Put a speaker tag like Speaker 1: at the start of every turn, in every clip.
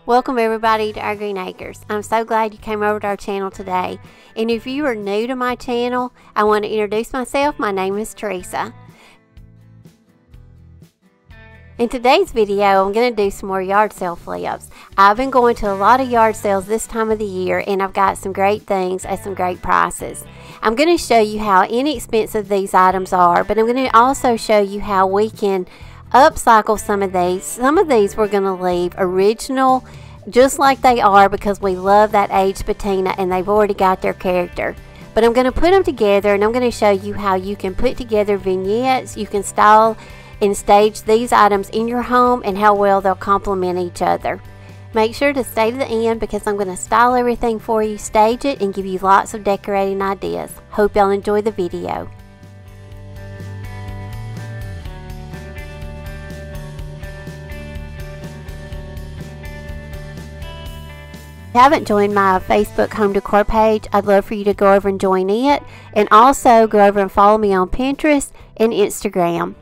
Speaker 1: Welcome everybody to our Green Acres. I'm so glad you came over to our channel today. And if you are new to my channel, I want to introduce myself. My name is Teresa. In today's video, I'm going to do some more yard sale flips. I've been going to a lot of yard sales this time of the year, and I've got some great things at some great prices. I'm going to show you how inexpensive these items are, but I'm going to also show you how we can upcycle some of these. Some of these we're going to leave original just like they are because we love that aged patina and they've already got their character. But I'm going to put them together and I'm going to show you how you can put together vignettes. You can style and stage these items in your home and how well they'll complement each other. Make sure to stay to the end because I'm going to style everything for you, stage it, and give you lots of decorating ideas. Hope y'all enjoy the video. If you haven't joined my Facebook home decor page, I'd love for you to go over and join it, and also go over and follow me on Pinterest and Instagram.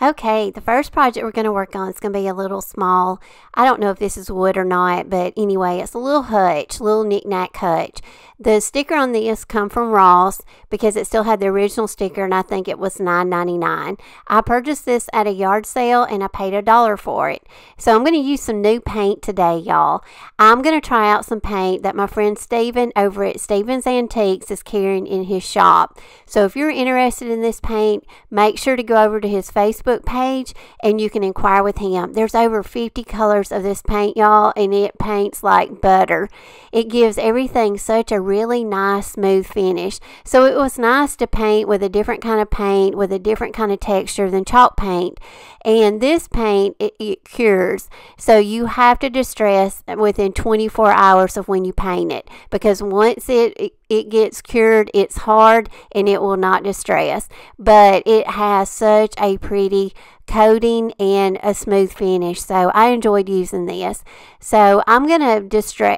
Speaker 1: Okay, the first project we're going to work on is going to be a little small. I don't know if this is wood or not, but anyway, it's a little hutch, little knick-knack hutch. The sticker on this come from Ross because it still had the original sticker, and I think it was $9.99. I purchased this at a yard sale and I paid $1 for it. So I'm going to use some new paint today, y'all. I'm going to try out some paint that my friend Steven over at Steven's Antiques is carrying in his shop. So if you're interested in this paint, make sure to go over to his Facebook page and you can inquire with him. There's over 50 colors of this paint, y'all, and it paints like butter. It gives everything such a really nice smooth finish. So it was nice to paint with a different kind of paint with a different kind of texture than chalk paint. And this paint, it cures. So you have to distress within 24 hours of when you paint it, because once it gets cured, it's hard and it will not distress. But it has such a pretty coating and a smooth finish, so I enjoyed using this. So I'm gonna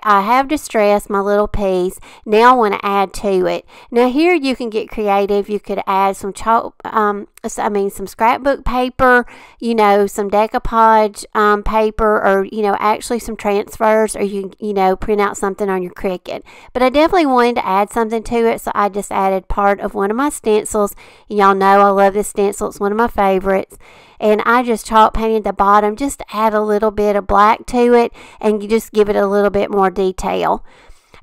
Speaker 1: I have distressed my little piece. Now I want to add to it. Now here you can get creative. You could add some chalk, some scrapbook paper, you know, some decoupage paper, or you know, actually some transfers, or you know, print out something on your Cricut. But I definitely wanted to add something to it, so I just added part of one of my stencils. Y'all know I love this stencil. It's one of my favorites. And I just chalk painted the bottom just to add a little bit of black to it and you just give it a little bit more detail.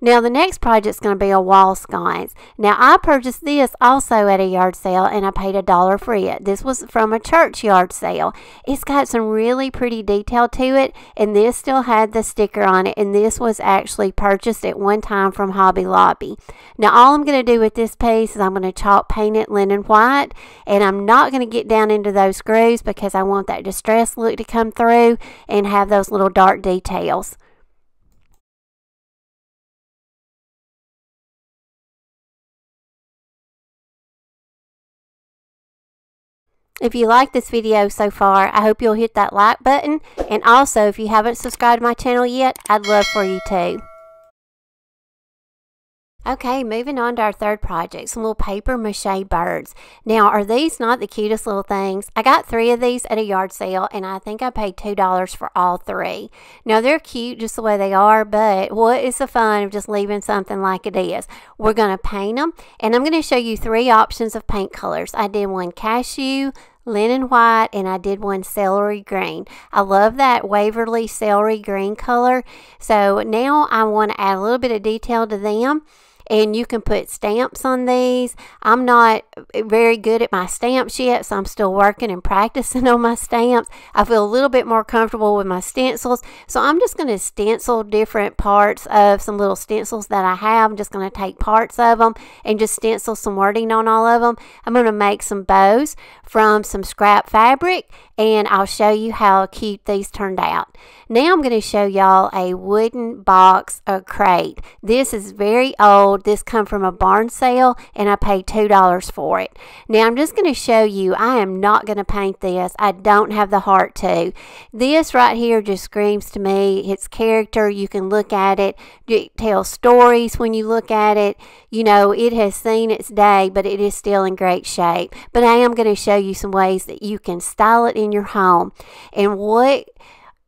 Speaker 1: Now the next project is going to be a wall sconce. Now I purchased this also at a yard sale and I paid $1 for it. This was from a church yard sale. It's got some really pretty detail to it, and this still had the sticker on it, and this was actually purchased at one time from Hobby Lobby. Now all I'm going to do with this piece is I'm going to chalk paint it linen white, and I'm not going to get down into those grooves because I want that distressed look to come through and have those little dark details. If you like this video so far, I hope you'll hit that like button, and also if you haven't subscribed to my channel yet, I'd love for you to. Okay, moving on to our third project, some little paper mache birds. Now, are these not the cutest little things? I got 3 of these at a yard sale, and I think I paid $2 for all 3. Now, they're cute just the way they are, but what is the fun of just leaving something like it is? We're going to paint them, and I'm going to show you 3 options of paint colors. I did one cashew, linen white, and I did one celery green. I love that Waverly celery green color. So now I want to add a little bit of detail to them. And you can put stamps on these. I'm not very good at my stamps yet, so I'm still working and practicing on my stamps. I feel a little bit more comfortable with my stencils, so I'm just going to stencil different parts of some little stencils that I have. I'm just going to take parts of them and just stencil some wording on all of them. I'm going to make some bows from some scrap fabric, and I'll show you how cute these turned out. Now I'm going to show y'all a wooden box or crate. This is very old. Dazzled. This come from a barn sale, and I paid $2 for it. Now, I'm just going to show you. I am not going to paint this. I don't have the heart to. This right here just screams to me. It's character. You can look at it. It tells stories when you look at it. You know, it has seen its day, but it is still in great shape. But I am going to show you some ways that you can style it in your home. And what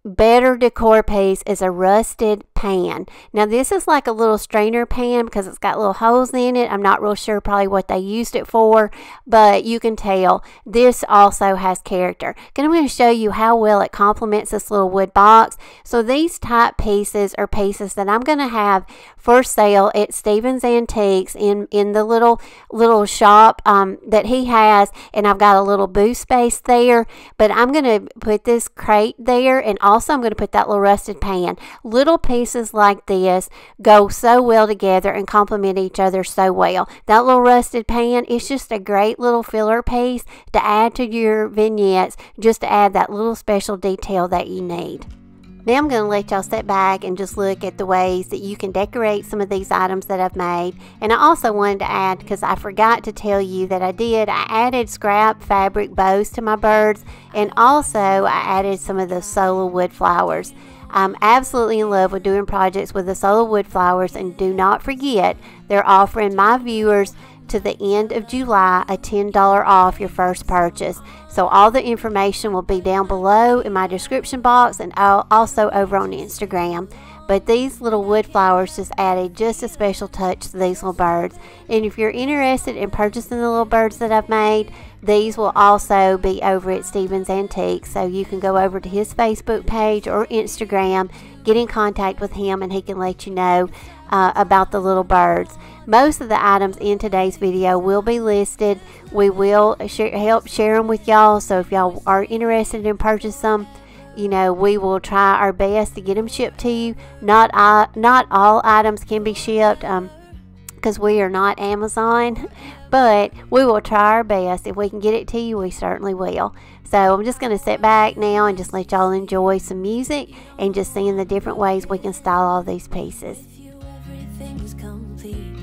Speaker 1: better decor piece is a rusted pan. Now, this is like a little strainer pan because it's got little holes in it. I'm not real sure probably what they used it for, but you can tell this also has character. And I'm going to show you how well it complements this little wood box. So these type pieces are pieces that I'm going to have for sale at Stephen's Antiques in the little shop that he has, and I've got a little booth space there, but I'm going to put this crate there, and also I'm going to put that little rusted pan. Little pieces like this go so well together and complement each other so well. That little rusted pan is just a great little filler piece to add to your vignettes, just to add that little special detail that you need. Now I'm going to let y'all sit back and just look at the ways that you can decorate some of these items that I've made. And I also wanted to add, because I forgot to tell you that I added scrap fabric bows to my birds, and also I added some of the solo wood flowers. I'm absolutely in love with doing projects with the solo wood flowers, and do not forget, they're offering my viewers to the end of July a $10 off your first purchase. So all the information will be down below in my description box, and also over on Instagram. But these little wood flowers just added just a special touch to these little birds. And if you're interested in purchasing the little birds that I've made, these will also be over at Stephen's Antiques. So you can go over to his Facebook page or Instagram, get in contact with him, and he can let you know about the little birds. Most of the items in today's video will be listed. We will help share them with y'all. So if y'all are interested in purchasing them, you know, we will try our best to get them shipped to you. Not all items can be shipped because we are not Amazon, but we will try our best. If we can get it to you, we certainly will. So I'm just going to sit back now and just let y'all enjoy some music and just seeing the different ways we can style all these pieces.
Speaker 2: Everything's complete.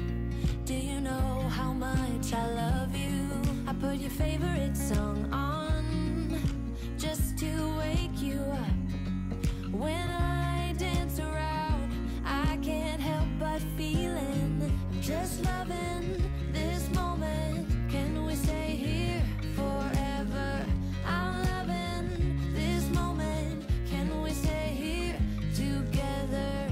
Speaker 2: Do you know how much I love you? I put your favorite song on just to wake you up. When I dance around, I can't help but feeling. I'm just loving this moment. Can we stay here forever? I'm loving this moment. Can we stay here together?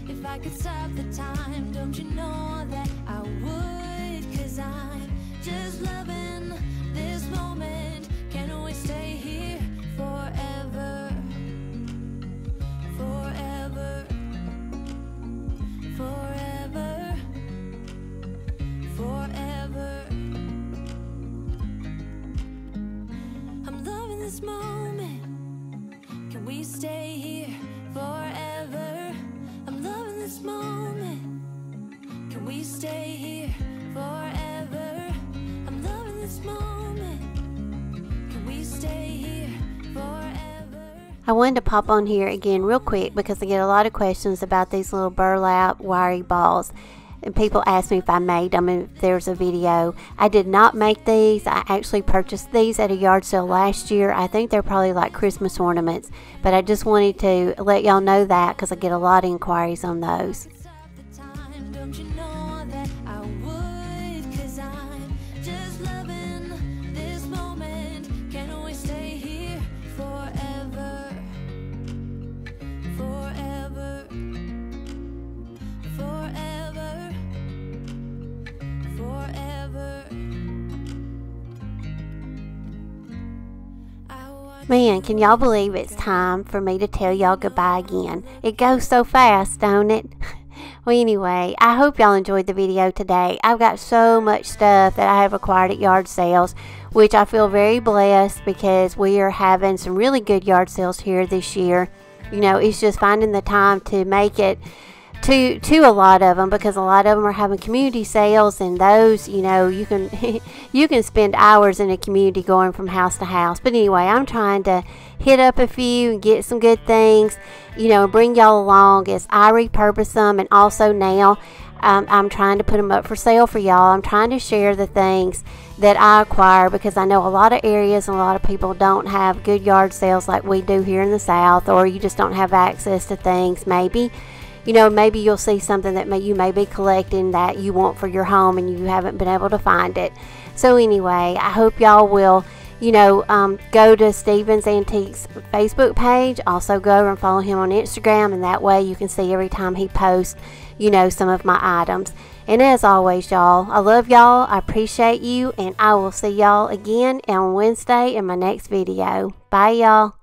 Speaker 2: If I could stop the time, don't you know that I would? 'Cause I'm just loving this moment. Can we stay here forever? Forever. Forever. Forever. I'm loving this moment. Can we stay here forever? I'm loving this moment. Can we stay here forever? I'm loving this moment. Can we stay here forever?
Speaker 1: I wanted to pop on here again real quick because I get a lot of questions about these little burlap wiry balls. And people ask me if I made them and if there's a video. I did not make these. I actually purchased these at a yard sale last year. I think they're probably like Christmas ornaments. But I just wanted to let y'all know that because I get a lot of inquiries on those.
Speaker 2: Don't you know that I would? 'Cause I'm just loving this moment. Can we stay here forever? Forever. Forever. Forever.
Speaker 1: Man, can y'all believe it's time for me to tell y'all goodbye again? It goes so fast, don't it? Well, anyway, I hope y'all enjoyed the video today. I've got so much stuff that I have acquired at yard sales, which I feel very blessed because we are having some really good yard sales here this year. You know, it's just finding the time to make it to a lot of them, because a lot of them are having community sales, and those, you know, you can you can spend hours in a community going from house to house. But anyway, I'm trying to hit up a few and get some good things, you know, bring y'all along as I repurpose them. And also now I'm trying to put them up for sale for y'all. I'm trying to share the things that I acquire, because I know a lot of areas and a lot of people don't have good yard sales like we do here in the South, or you just don't have access to things. Maybe, you know, maybe you'll see something that you may be collecting that you want for your home and you haven't been able to find it. So anyway, I hope y'all will, you know, go to Stephen's Antiques Facebook page. Also go and follow him on Instagram, and that way you can see every time he posts, you know, some of my items. And as always, y'all, I love y'all, I appreciate you, and I will see y'all again on Wednesday in my next video. Bye, y'all.